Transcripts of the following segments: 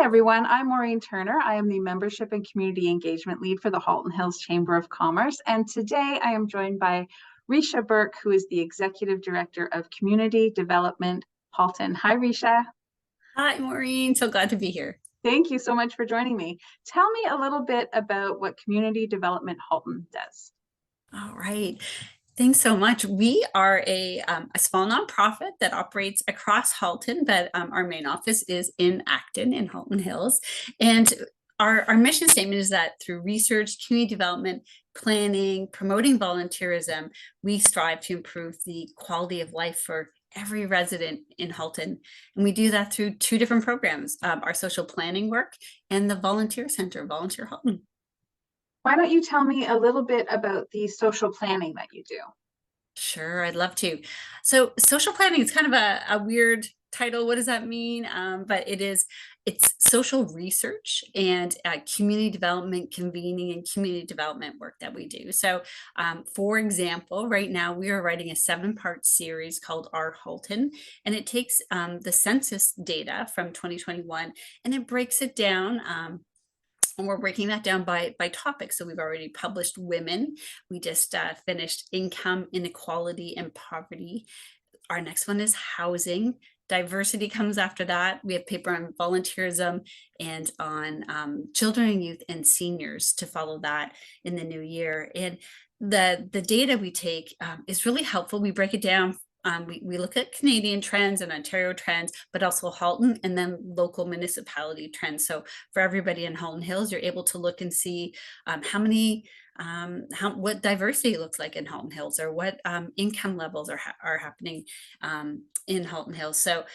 everyone. I'm Maureen Turner. I am the Membership and Community Engagement Lead for the Halton Hills Chamber of Commerce. And today I am joined by Risha Burke, who is the Executive Director of Community Development, Halton. Hi, Risha. Hi, Maureen. So glad to be here. Thank you so much for joining me. Tell me a little bit about what Community Development Halton does. All right. Thanks so much. We are a small nonprofit that operates across Halton, but our main office is in Acton in Halton Hills. And our mission statement is that through research, community development, planning, promoting volunteerism, we strive to improve the quality of life for every resident in Halton. And we do that through two different programs, our social planning work and the volunteer center, Volunteer Halton. Why don't you tell me a little bit about the social planning that you do? Sure, I'd love to. So social planning is kind of a weird title. What does that mean? But it's social research and community development, convening and community development work that we do. So for example, right now we are writing a 7-part series called Our Halton, and it takes the census data from 2021 and it breaks it down. And we're breaking that down by topic. So we've already published women. We just finished income inequality and poverty. Our next one is housing. Diversity comes after that. We have paper on volunteerism and on children and youth and seniors to follow that in the new year. And the data we take is really helpful. We break it down. We look at Canadian trends and Ontario trends, but also Halton and then local municipality trends. So for everybody in Halton Hills, you're able to look and see what diversity looks like in Halton Hills, or what income levels are happening in Halton Hills. So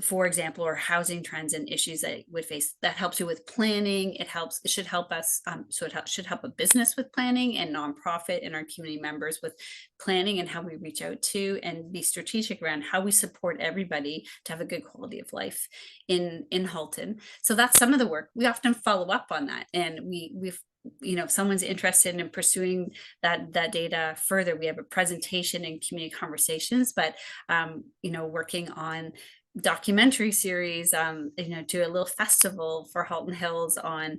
for example, or housing trends and issues that would face, that helps you with planning. It should help us. So it should help a business with planning, and nonprofit and our community members with planning and how we reach out to and be strategic around how we support everybody to have a good quality of life in Halton. So that's some of the work. We often follow up on that, and we've if someone's interested in pursuing that data further, we have a presentation and community conversations, but working on documentary series, do a little festival for Halton Hills on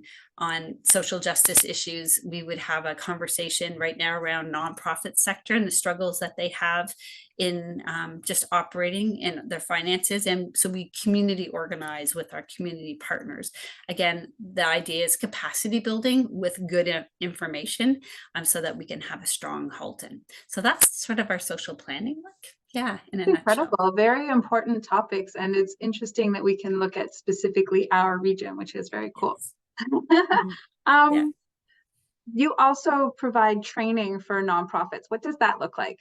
social justice issues. We would have a conversation right now around nonprofit sector and the struggles that they have in just operating in their finances. And so we community organize with our community partners. Again, the idea is capacity building with good information so that we can have a strong Halton. So that's sort of our social planning work. Yeah, in a Incredible, nutshell. very important topics. And it's interesting that we can look at specifically our region, which is very cool. Yes. Yeah. You also provide training for nonprofits. What does that look like?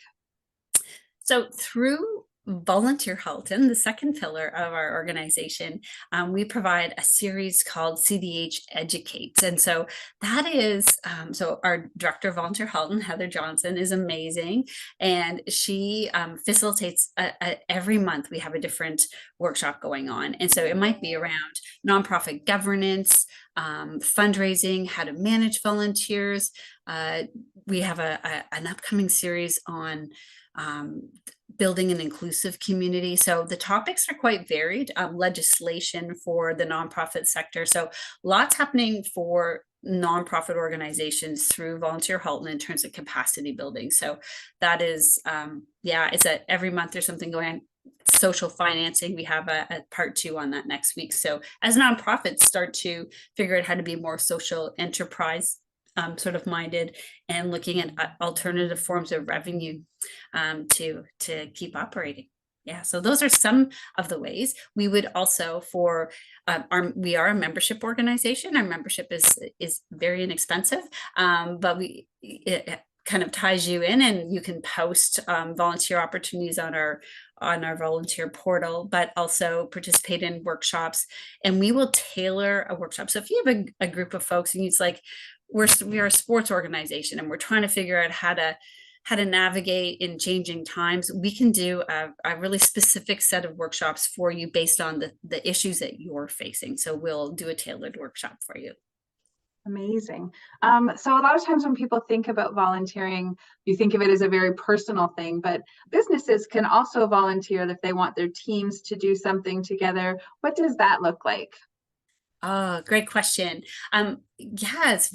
So through Volunteer Halton, the second pillar of our organization, we provide a series called CDH Educates. And so that is, so our director of Volunteer Halton, Heather Johnson, is amazing. And she facilitates every month we have a different workshop going on. And so it might be around nonprofit governance, fundraising, how to manage volunteers. We have an upcoming series on building an inclusive community. So the topics are quite varied. Legislation for the nonprofit sector. So lots happening for nonprofit organizations through Volunteer Halton in terms of capacity building. So that is, it's that every month there's something going on. Social financing, we have a part 2 on that next week. So as nonprofits start to figure out how to be more social enterprise sort of minded and looking at alternative forms of revenue to keep operating. Yeah, so those are some of the ways. We would also we are a membership organization. Our membership is very inexpensive, but it kind of ties you in, and you can post volunteer opportunities on our volunteer portal, but also participate in workshops, and we will tailor a workshop. So if you have a group of folks and it's like, we are a sports organization and we're trying to figure out how to navigate in changing times, we can do a really specific set of workshops for you based on the issues that you're facing. So we'll do a tailored workshop for you. Amazing. So a lot of times when people think about volunteering, you think of it as a very personal thing, but businesses can also volunteer if they want their teams to do something together. What does that look like? Oh, great question. Yeah, it's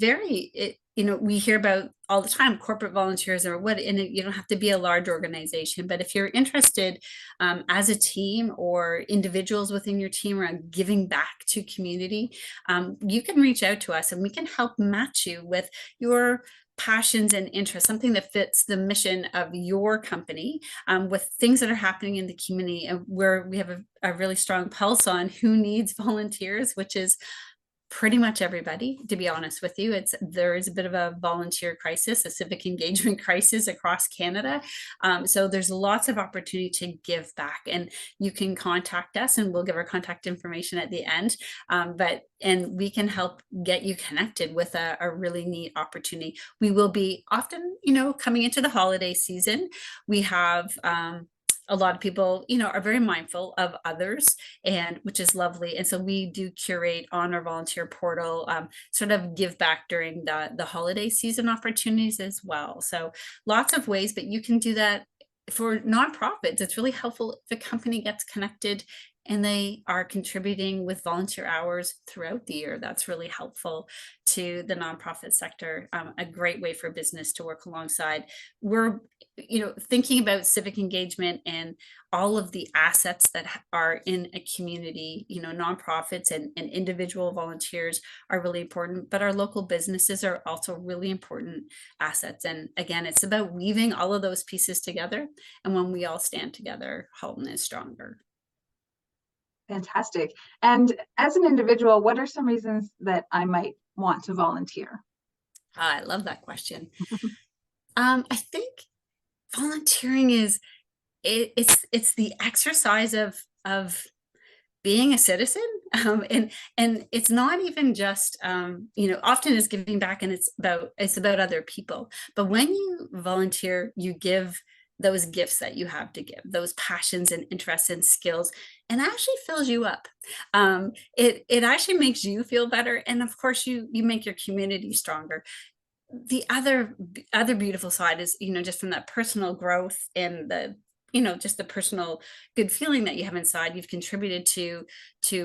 we hear about all the time corporate volunteers or what, and you don't have to be a large organization, but if you're interested as a team or individuals within your team around giving back to community, you can reach out to us and we can help match you with your passions and interests, something that fits the mission of your company, with things that are happening in the community, and where we have a really strong pulse on who needs volunteers, which is pretty much everybody, to be honest with you. There is a bit of a volunteer crisis, a civic engagement crisis across Canada. So there's lots of opportunity to give back, and you can contact us and we'll give our contact information at the end. And we can help get you connected with a really neat opportunity. We will be often, coming into the holiday season. We have a lot of people, are very mindful of others, and which is lovely. And so we do curate on our volunteer portal, sort of give back during the holiday season opportunities as well. So lots of ways, but you can do that for nonprofits. It's really helpful if a company gets connected and they are contributing with volunteer hours throughout the year. That's really helpful to the nonprofit sector. A great way for business to work alongside. We're, thinking about civic engagement and all of the assets that are in a community. Nonprofits and individual volunteers are really important, but our local businesses are also really important assets. And again, it's about weaving all of those pieces together. And when we all stand together, Halton is stronger. Fantastic. And as an individual, what are some reasons that I might want to volunteer? I love that question. I think volunteering is it's the exercise of being a citizen, and it's not even just often it's giving back, and it's about other people. But when you volunteer, you give those gifts that you have to give, those passions and interests and skills, and actually fills you up. It actually makes you feel better, and of course you make your community stronger. The other beautiful side is, just from that personal growth and just the personal good feeling that you have inside. You've contributed to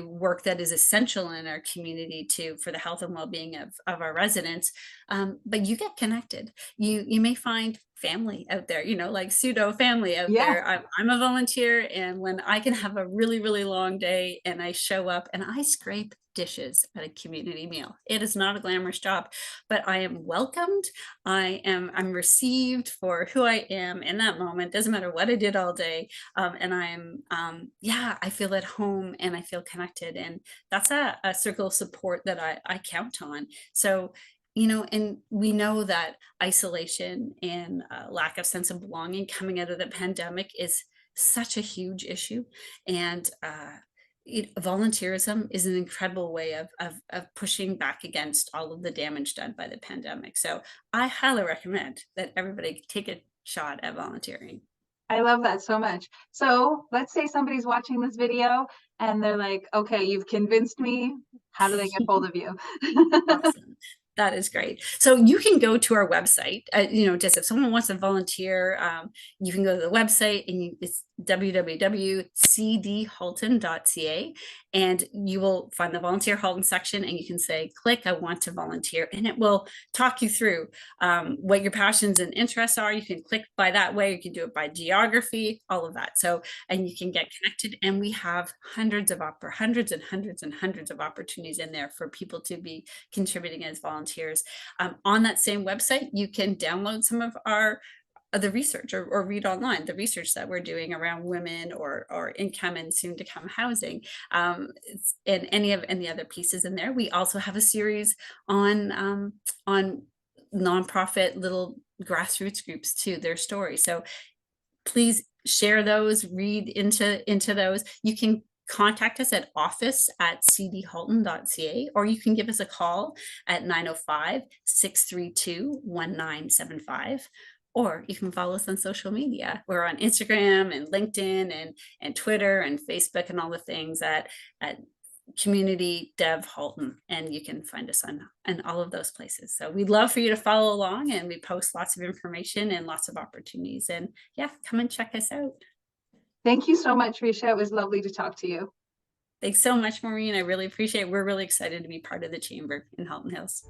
work that is essential in our community for the health and well-being of our residents. But you get connected. You may find family out there, like pseudo family out Yeah. there. I'm a volunteer, and when I can have a really, really long day and I show up and I scrape dishes at a community meal. It is not a glamorous job, but I am welcomed. I'm received for who I am in that moment. Doesn't matter what I did all day. And I feel at home and I feel connected. And that's a circle of support that I count on. So, and we know that isolation and lack of sense of belonging coming out of the pandemic is such a huge issue. And volunteerism is an incredible way of pushing back against all of the damage done by the pandemic. So I highly recommend that everybody take a shot at volunteering. I love that so much. So let's say somebody's watching this video and they're like, okay, you've convinced me. How do they get hold of you? Awesome. That is great. So you can go to our website, just if someone wants to volunteer, you can go to the website, and it's www.cdhalton.ca, and you will find the volunteer Halton section, and you can say, click, I want to volunteer, and it will talk you through what your passions and interests are. You can click by that way. You can do it by geography, all of that. So, and you can get connected, and we have hundreds and hundreds and hundreds of opportunities in there for people to be contributing as volunteers. On that same website, you can download some of the research or read online the research that we're doing around women or income and soon to come housing, and any other pieces in there. We also have a series on nonprofit little grassroots groups too, their story. So please share those, read into those. You can contact us at office@cdhalton.ca, or you can give us a call at 905-632-1975, or you can follow us on social media. We're on Instagram and LinkedIn and Twitter and Facebook and all the things at Community Dev Halton, and you can find us on all of those places. So we'd love for you to follow along, and we post lots of information and lots of opportunities, and come and check us out. Thank you so much, Risha. It was lovely to talk to you. Thanks so much, Maureen. I really appreciate it. We're really excited to be part of the chamber in Halton Hills.